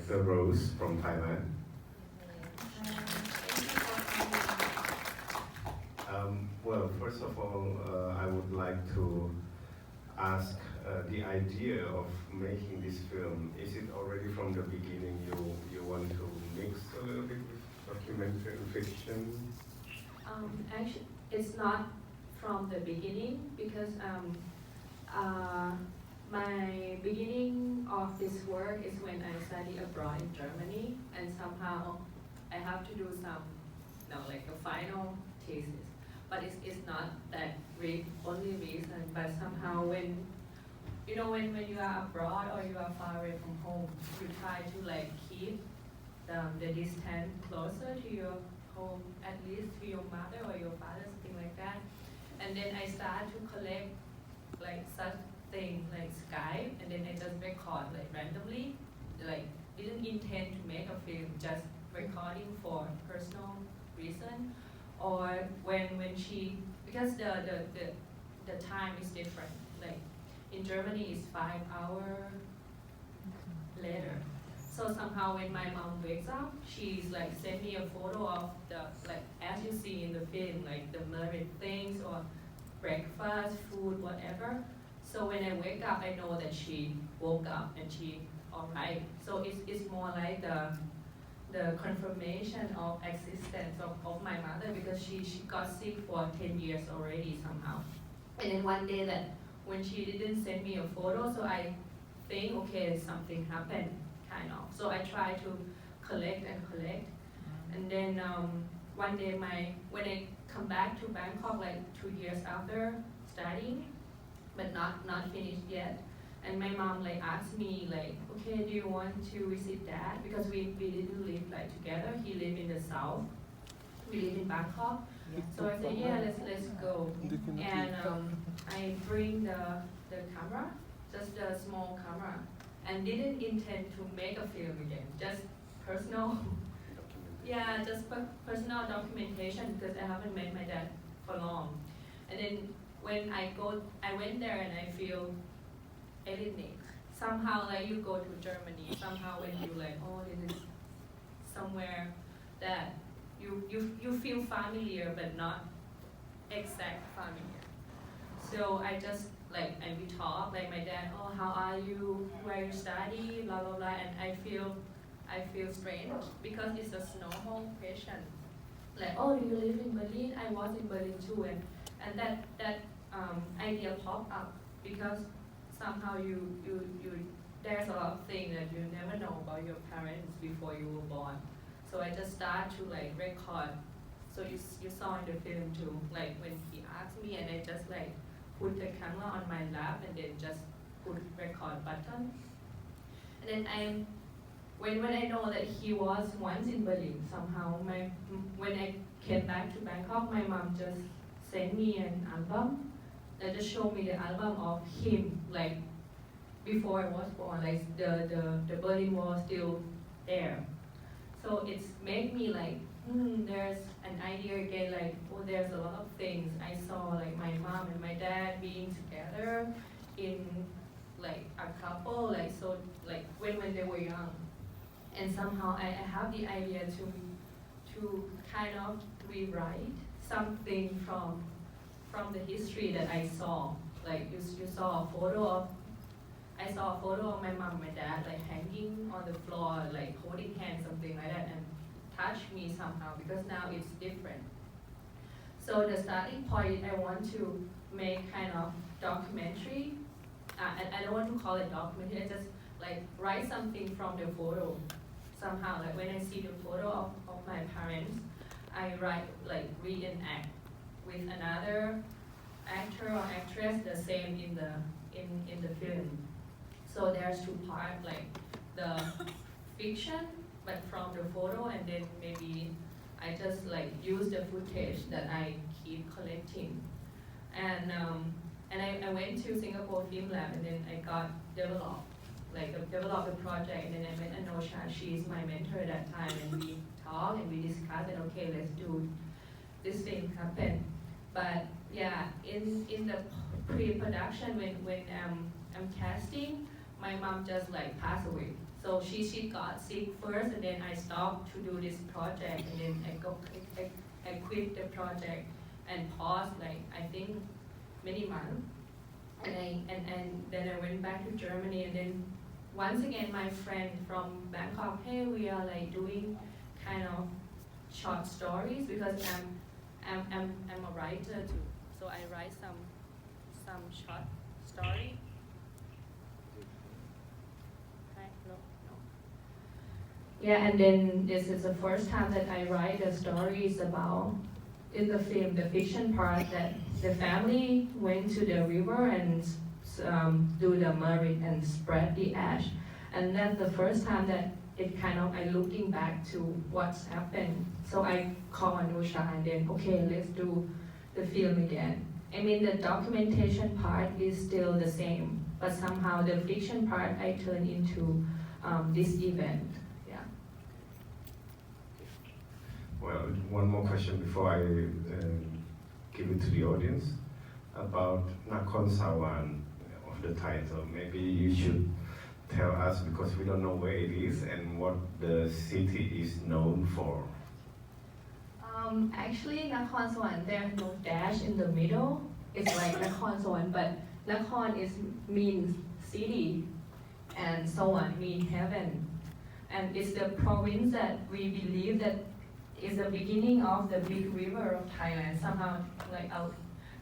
actor Rose from Thailand. Well, first of all, I would like to ask the idea of making this film. Is it already from the beginning you want to mix a little bit with documentary and fiction? Actually, it's not from the beginning because my beginning of this work is when I studied abroad in Germany, and somehow I have to do some, like a final thesis. But it's not that only reason, but somehow when you are abroad or you are far away from home, you try to like keep the distance closer to your home, at least to your mother or your father, something like that. And then I start to collect like such things like Skype, and then I just record like randomly, like didn't intend to make a film, just recording for personal reason. Or when she, because the time is different, like in Germany it's 5 hours later. So somehow when my mom wakes up, she's like send me a photo of the, like as you see in the film, like the married things or breakfast, food, whatever. So when I wake up, I know that she woke up and she alright. So it's more like the confirmation of existence of my mother, because she got sick for 10 years already somehow. And then one day that when she didn't send me a photo, so I think, okay, something happened, kind of. So I try to collect. And then one day when I come back to Bangkok, like 2 years after studying, but not finished yet, and my mom like asked me like, okay, do you want to visit dad? Because we didn't live like together. He lived in the south. We live in Bangkok. So I said, yeah, let's go. And I bring the camera, just a small camera, and didn't intend to make a film again. Just personal, yeah, just personal documentation, because I haven't met my dad for long. And then when I went there and I feel ethnic. Somehow like you go to Germany, somehow when you like, oh, this is somewhere that you feel familiar but not exact familiar. So I just like, and we talk, like my dad, oh, how are you, where you study, blah blah blah, and I feel strange because it's a normal question. Like, oh, do you live in Berlin? I was in Berlin too, and that idea popped up because somehow you there's a lot of things that you never know about your parents before you were born. So I just start to like record. So you saw in the film too, like when he asked me, and I just like put the camera on my lap and then just put record button. And then when I know that he was once in Berlin, somehow when I came back to Bangkok, my mom just sent me an album. They just showed me the album of him, like before I was born, like the Berlin Wall still there. So it's made me like, there's an idea again, like, oh, there's a lot of things. I saw like my mom and my dad being together in like a couple, like so, like when they were young. And somehow I have the idea to kind of rewrite something from the history that I saw. Like you saw a photo of my mom and my dad like hanging on the floor, like holding hands, something like that, and touched me somehow because now it's different. So the starting point, I want to make kind of documentary. I don't want to call it documentary, I just like write something from the photo. Somehow, like when I see the photo of my parents, I write, like reenact with another actor or actress, the same in the film. So there's two parts, like the fiction, but from the photo, and then maybe I just like use the footage that I keep collecting. And I went to Singapore Film Lab, and then I got developed the project, and then I met Anosha. She's my mentor at that time, and we talked and we discussed, and okay, let's do this thing happen. But yeah, in the pre-production, when I'm casting, my mom just like passed away. So she got sick first, and then I stopped to do this project, and then I quit the project and paused, like, I think many months. And then I went back to Germany, and then once again my friend from Bangkok, hey, we are like doing kind of short stories, because I'm a writer too. So I write some short story. Okay, no. Yeah, and then this is the first time that I write the stories about, in the film, the fiction part, that the family went to the river and do the merit and spread the ash. And that's the first time that it kind of, I looking back to what's happened. So I call Anusha and then, okay, let's do the film again. I mean, the documentation part is still the same, but somehow the fiction part I turn into this event. Yeah. Well, one more question before I give it to the audience about NAKORN SAWAN of the title. Maybe you should tell us, because we don't know where it is and what the city is known for. Actually, NAKORN SAWAN, there's no dash in the middle. It's like NAKORN SAWAN, but NAKORN means city, and SAWAN means heaven. And it's the province that we believe that is the beginning of the big river of Thailand. Somehow, like out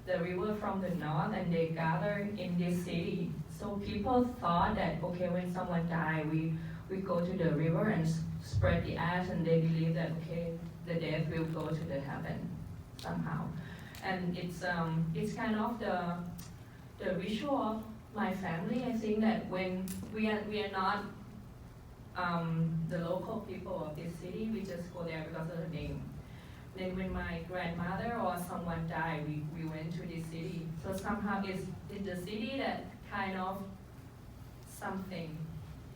the river from the north, and they gather in this city. So people thought that, okay, when someone died, we go to the river and spread the ash, and they believe that, okay, the death will go to the heaven somehow. And it's kind of the ritual of my family. I think that when we are not the local people of this city, we just go there because of the name. Then when my grandmother or someone died, we went to this city. So somehow it's the city that kind of something,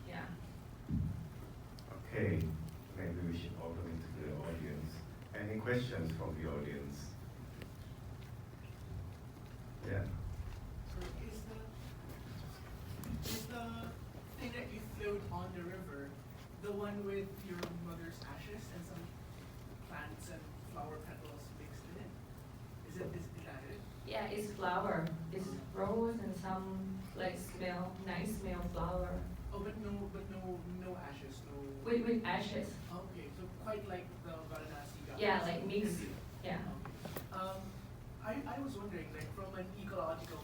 yeah. Okay, maybe we should open it to the audience. Any questions from the audience? Yeah. So is the thing that you float on the river the one with your mother's ashes and some plants and flower petals mixed in it? Is that it? Yeah, it's flower. It's rose and some like nice smell flower. Oh, but no ashes, no. With ashes. Okay, so quite like the Varanasi garden. Yeah, like mixed. Yeah. Okay. I was wondering, like, from an ecological,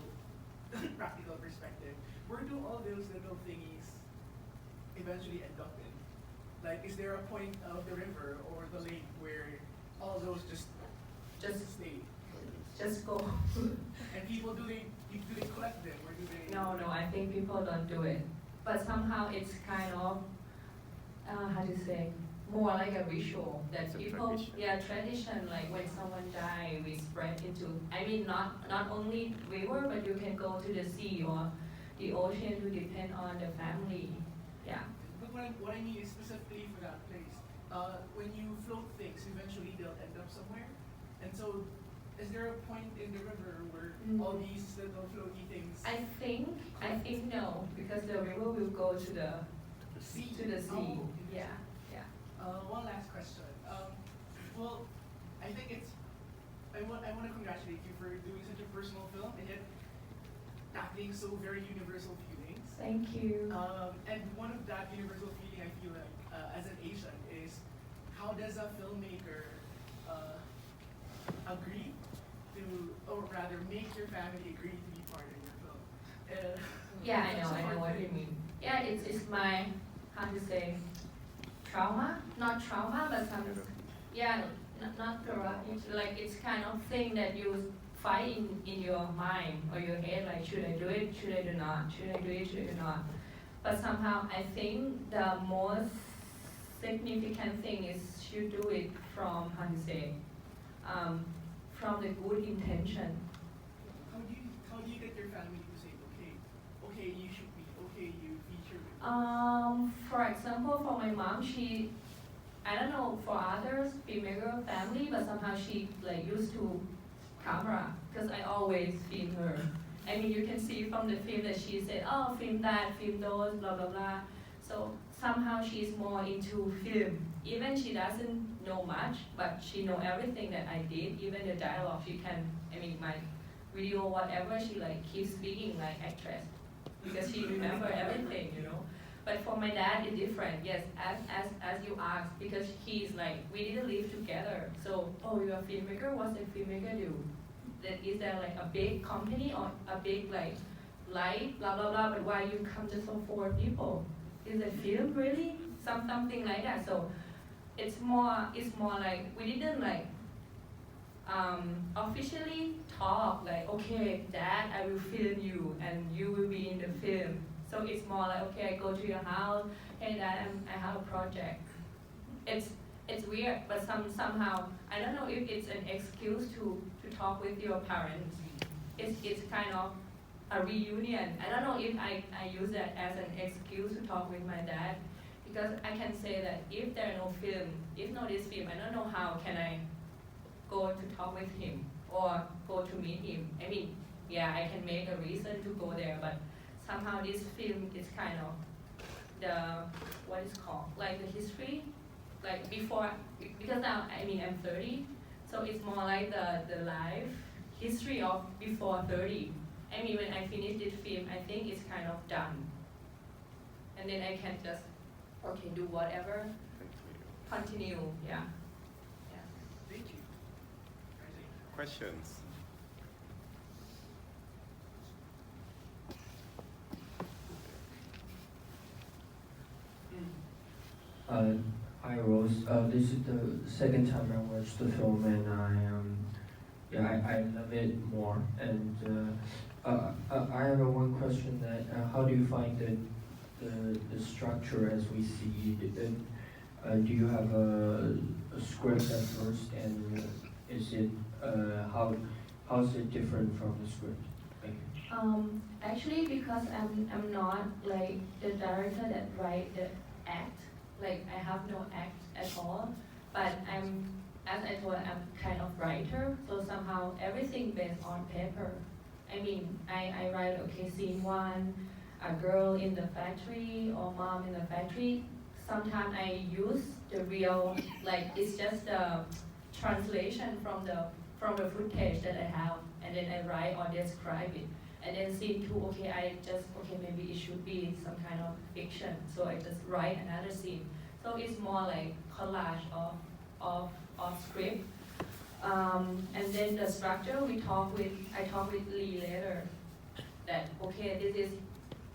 practical perspective, where do all those little thingies eventually end up in? Like, is there a point of the river or the lake where all those just stay? Just go. And people, do they collect them, or do they? No, I think people don't do it. But somehow it's kind of, how to say, more like a ritual that It's a people, tradition. yeah, tradition, like when someone dies, we spread into, I mean, not only river, but you can go to the sea or the ocean to depend on the family, yeah. But what I mean is specifically for that place, when you float things, eventually they'll end up somewhere. And so, is there a point in the river where all these little floaty things? I think no, because the river will go to the sea. Oh, yeah. One last question. Well, I think I want to congratulate you for doing such a personal film and yet tackling so very universal feelings. Thank you. And one of that universal feeling I feel like as an Asian is, how does a filmmaker agree to, or rather make your family agree to be part of your film? Yeah, I know what you mean. Yeah, it's my, how to say, trauma, not trauma, but some, yeah, not corrupt. It's like it's kind of thing that you fight in your mind or your head, like should I do it, should I do not, should I do it, should I do not. But somehow I think the most significant thing is you do it from, how to say, from the good intention. How do you get your family to say, okay, you should be, okay, you feature it? For example, for my mom, she, I don't know for others, female family, but somehow she like used to camera, because I always film her. I mean, you can see from the film that she said, oh, film that, film those, blah, blah, blah. So somehow she's more into film. Even she doesn't know much, but she know everything that I did. Even the dialogue, she can. I mean, my video, whatever, she like keeps speaking like actress because she remember everything, you know. But for my dad, it's different. Yes, as you asked, because he's like, we didn't live together. So, oh, you're a filmmaker. What's a filmmaker do? That is there like a big company or a big like light, blah blah blah. But why you come just for 4 people? Is a film really something like that? So it's more like we didn't like officially talk like, okay, Dad, I will film you and you will be in the film. So it's more like, okay, I go to your house, hey Dad, I have a project. It's weird, but somehow I don't know if it's an excuse to talk with your parents. It's kind of a reunion. I don't know if I use that as an excuse to talk with my dad, because I can say that if there are no film, if no this film, I don't know how can I go to talk with him or go to meet him. I mean, yeah, I can make a reason to go there, but somehow this film is kind of the, what is called, like the history, like before, because now, I mean, I'm 30, so it's more like the life history of before 30. I mean, when I finish this film, I think it's kind of done. And then I can just, okay, do whatever, continue, yeah. Thank you. Questions? Hi Rose. This is the second time I watched the film, and I love it more. And I have one question: that how do you find the structure as we see it? Do you have a script at first, and is it how's it different from the script? Thank you. Actually, because I'm not like the director that write the act. Like I have no act at all. But as I told, I'm kind of writer. So somehow everything based on paper. I mean, I write, okay, scene 1, a girl in the factory or mom in the factory. Sometimes I use the real, like it's just a translation from the footage that I have, and then I write or describe it. And then scene 2, okay, maybe it should be some kind of fiction, so I just write another scene. So it's more like collage of script. And then the structure, I talk with Lee later, that okay, this is,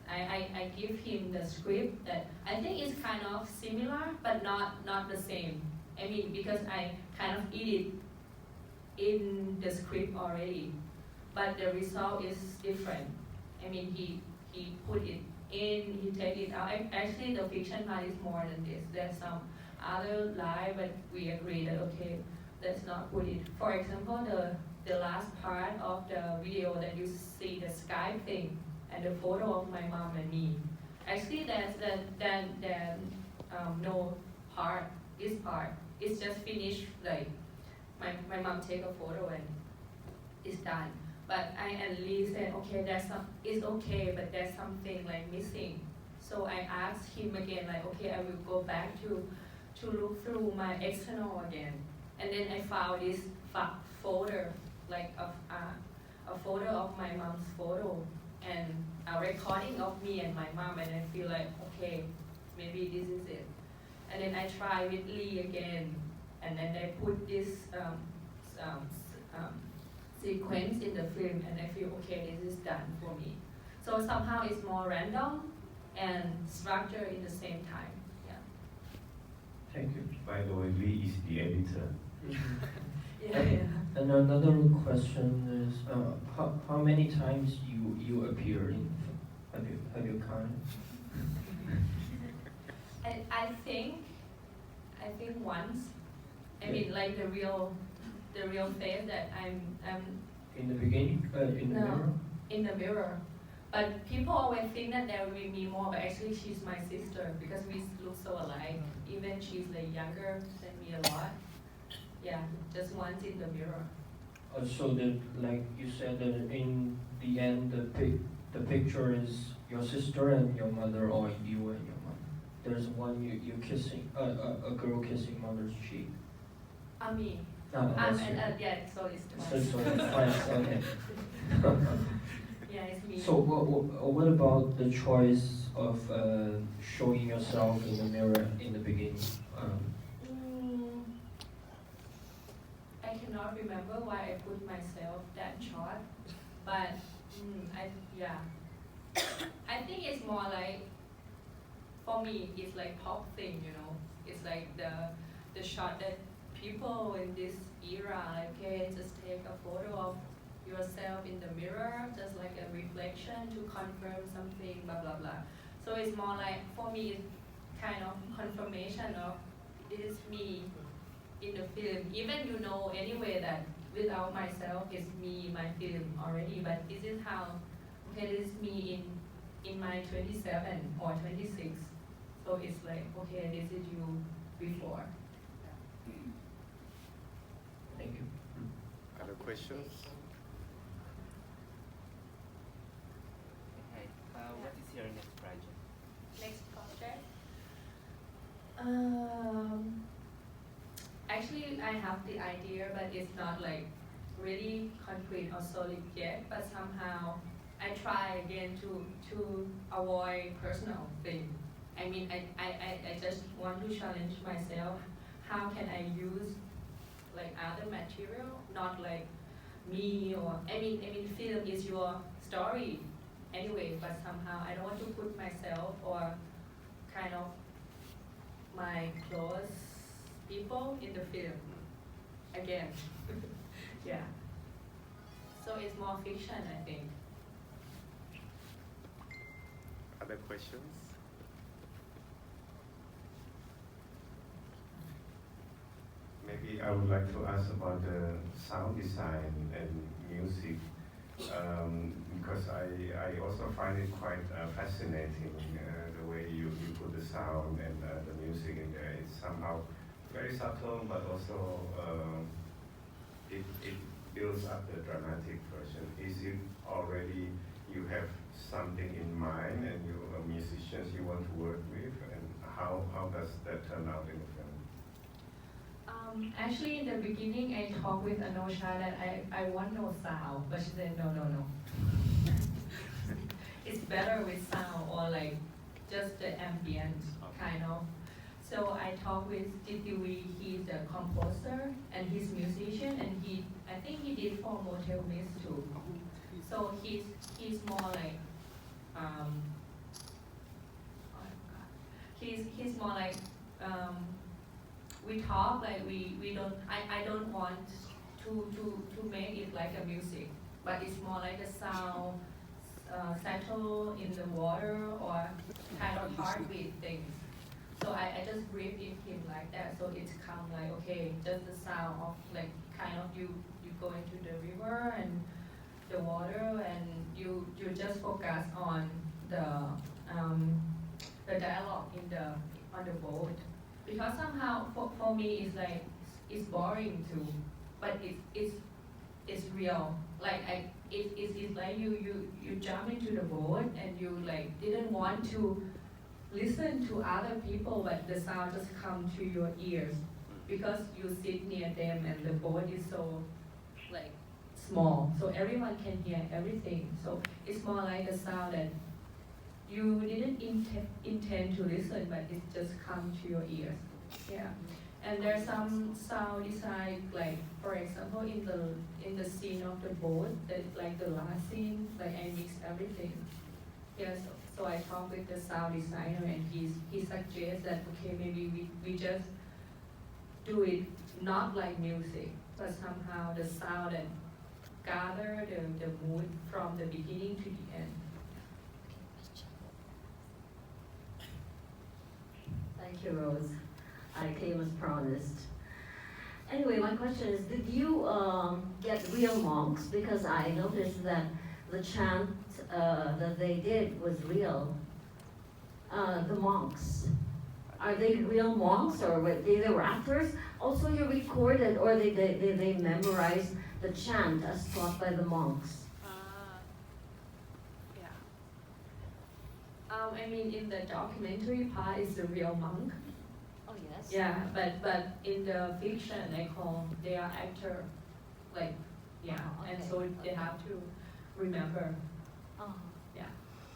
I give him the script that I think is kind of similar, but not the same. I mean, because I kind of edit in the script already, but the result is different. I mean, he put it in, he take it out. Actually, the fiction part is more than this. There's some other lie, but we agree that okay, let's not put it. For example, the last part of the video that you see, the Skype thing, and the photo of my mom and me. Actually, that's no part. This part, it's just finished. Like my mom take a photo and it's done. But I at least said, okay, it's okay, but there's something like missing. So I asked him again, like, okay, I will go back to look through my external again. And then I found this folder, like a photo of my mom's photo and a recording of me and my mom, and I feel like, okay, maybe this is it. And then I try with Lee again, and then I put this sequence in the film, and I feel, okay, this is done for me. So somehow it's more random and structure in the same time. Yeah. Thank you. By the way, Lee is the editor. Yeah. And another question is, how many times you appear in? Have you counted? I think once. I mean, like the real face that I'm. In the beginning, in the mirror. In the mirror. But people always think that there will be me more, but actually she's my sister because we look so alike. Even she's like younger than me a lot. Yeah, just once in the mirror. So that, like you said, that in the end, the picture is your sister and your mother, or you and your mother. there's one you kissing a girl kissing mother's cheek. Me. That's you. Yeah, so it's twice. So it's twice. Okay. Yeah, it's me. So what about the choice of showing yourself in the mirror in the beginning? I cannot remember why I put myself that short, but I think it's more like, for me, it's like pop thing, you know. It's like the shot that people in this era, like, okay, just take a photo of yourself in the mirror, just like a reflection to confirm something, blah, blah, blah. So it's more like, for me, it's kind of confirmation of this is me in the film. Even you know anyway that without myself, it's me in my film already, but this is how, okay, this is me in my 27 or 26. So it's like, okay, this is you before. Thank you. Other questions? Hi. What is your next project? Next project? Actually, I have the idea, but it's not like really concrete or solid yet. But somehow, I try again to avoid personal things. I mean, I just want to challenge myself. How can I use like other material, not like me or I mean, film is your story anyway. But somehow I don't want to put myself or kind of my close people in the film again. Yeah. So it's more fiction, I think. Other questions? Maybe I would like to ask about the sound design and music, because I also find it quite fascinating the way you put the sound and the music in there. It's somehow very subtle, but also it builds up the dramatic version. Is it already you have something in mind and you are musicians you want to work with, and how does that turn out in the film? Actually, in the beginning, I talked with Anosha that I want no sound, but she said no. It's better with sound or like just the ambient kind of. So I talked with Titiwi, he's a composer and he's musician, and I think he did for Motel Miss too. So he's more like he's more like we talk like we don't I don't want to make it like a music, but it's more like a sound settle in the water or kind of heartbeat things. So I just breathe in him like that, so it's kind of like, okay, just the sound of like kind of you go into the river and the water, and you just focus on the dialogue on the boat, because somehow for me it's like it's boring too, but it's real. Like it's like you jump into the boat and you like didn't want to listen to other people, but the sound just come to your ears because you sit near them and the boat is so like small, so everyone can hear everything. So it's more like a sound that you didn't intend to listen, but it just come to your ears. Yeah. And there's some sound design, like for example in the scene of the boat, that like the last scene, like I mix everything. Yeah, so I talked with the sound designer, and he suggests that okay, maybe we just do it not like music, but somehow the sound and gather the mood from the beginning to the end. Thank you, Rose. I came as promised. Anyway, my question is, did you get real monks? Because I noticed that the chant that they did was real. The monks. Are they real monks, or were they rappers? Also, you recorded, or they memorized the chant as taught by the monks? I mean, in the documentary part is the real monk. Oh, yes? Yeah, but in the fiction, they are actor, like, yeah, Oh, and okay, so they okay. have to remember. Oh. Yeah.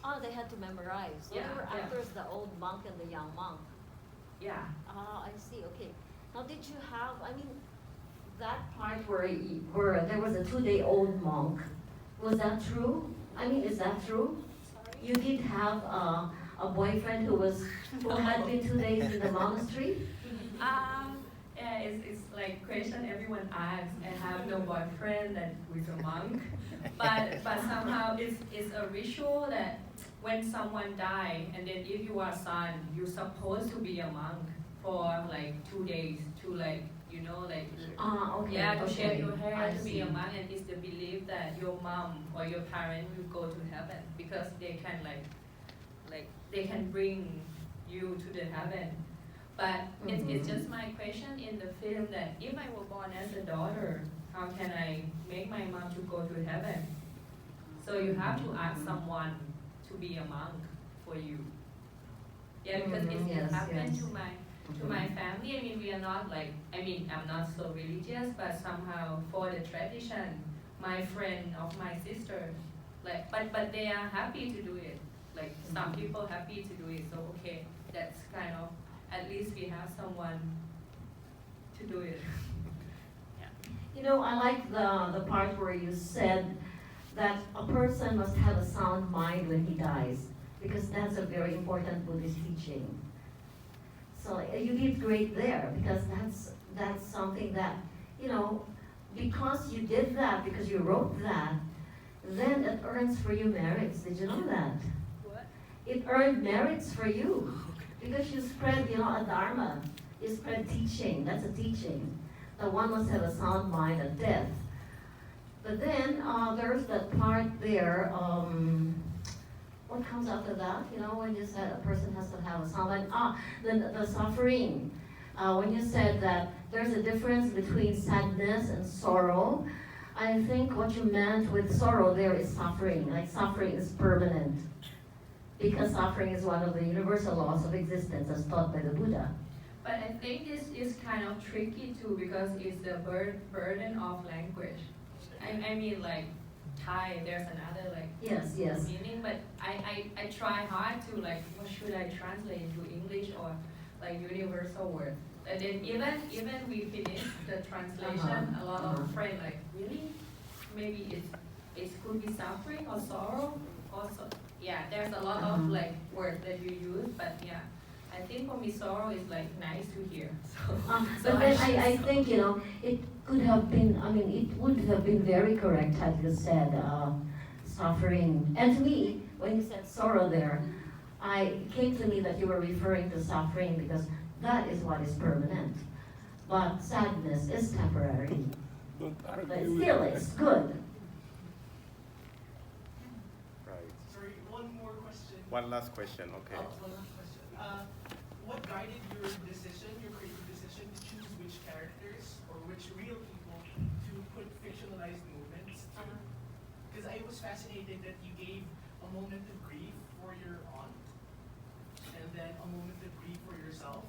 Oh, they had to memorize. So Yeah, they were yeah. actors, the old monk and the young monk. Yeah. Ah, I see. Okay. Now, did you have? I mean, that part where there was a 2-day-old monk. Was that true? I mean, is that true? Sorry? You did have a boyfriend who had been 2 days in the monastery. Yeah, it's like question everyone asks. I have no boyfriend that who's a monk, but somehow it's a ritual that when someone die and then if you are son, you're supposed to be a monk for like 2 days to like like Okay. yeah to shave okay. your hair I to be see. a monk, and it's the belief that your mom or your parent will go to heaven because they can like they can bring you to the heaven. But it's just my question in the film that if I were born as a daughter, how can I make my mom to go to heaven? So you have to ask someone to be a monk for you. Yeah, because it Yes, happened yes. to my family. I mean, we are not like, I mean, I'm not so religious, but somehow for the tradition, my friend of my sister, like, but they are happy to do it. Like some people happy to do it. So okay, that's kind of, at least we have someone to do it. You know, I like the part where you said that a person must have a sound mind when he dies, because that's a very important Buddhist teaching. So you did great there, because that's something that, because you did that, because you wrote that, then it earns for you merits. Did you know that? What? It earned merits for you, because you spread, a dharma. You spread teaching. That's a teaching. That one must have a sound mind at death. But then there's that part there. What comes after that? When you said a person has to have a sound mind. The suffering. When you said that there's a difference between sadness and sorrow, I think what you meant with sorrow there is suffering. Like suffering is permanent, because suffering is one of the universal laws of existence as taught by the Buddha. But I think this is kind of tricky too, because it's the burden of language. I mean, like Thai, there's another like Yes. meaning, but I try hard to like, what should I translate into English or like universal word? And then even we finish the translation, a lot of friends like, really? Maybe it could be suffering or sorrow also. Yeah, there's a lot of like words that you use, but yeah. I think for me, sorrow is like nice to hear. So But then I think, it could have been, it would have been very correct had you said suffering. And to me, when you said sorrow there, it came to me that you were referring to suffering, because that is what is permanent. But sadness is temporary. But still, it's good. Right. Sorry, one more question. One last question, okay. One last question. What guided your creative decision to choose which characters or which real people to put fictionalized movements to? Because I was fascinated that you gave a moment of grief for your aunt, and then a moment of grief for yourself,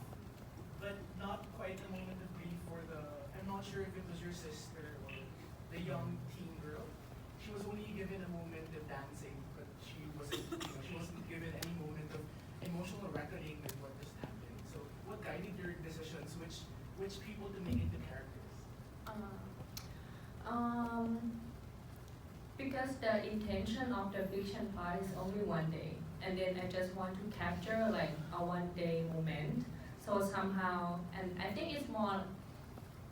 but not quite a moment of grief for I'm not sure if it was your sister or the young teen girl. She was only given a moment of dancing, but she wasn't given any moment of emotional reckoning with what just happened. So what guided your decisions, which people to make into characters? Because the intention of the fiction part is only 1 day, and then I just want to capture like a 1 day moment. So somehow, and I think it's more,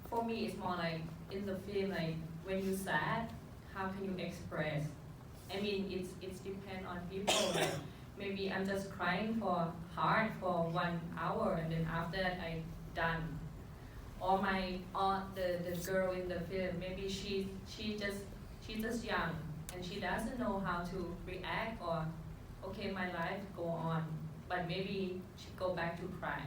for me, it's more like in the film, like when you're sad, how can you express? I mean, it's depend on people. Like maybe I'm just crying hard for 1 hour, and then after that I done. Or the girl in the film, maybe she's just young and she doesn't know how to react, or okay, my life go on, but maybe she go back to cry.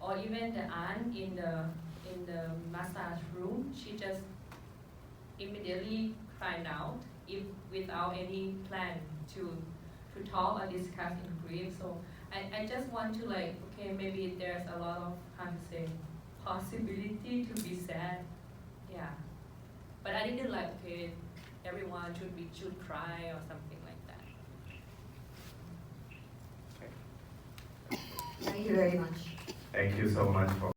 Or even the aunt in the massage room, she just immediately cried out without any plan to talk or discuss in grief. So I just want to like, okay, maybe there's a lot of, how to say, possibility to be sad. Yeah. But I didn't like, okay, everyone should cry or something like that. Thank you very much. Thank you so much for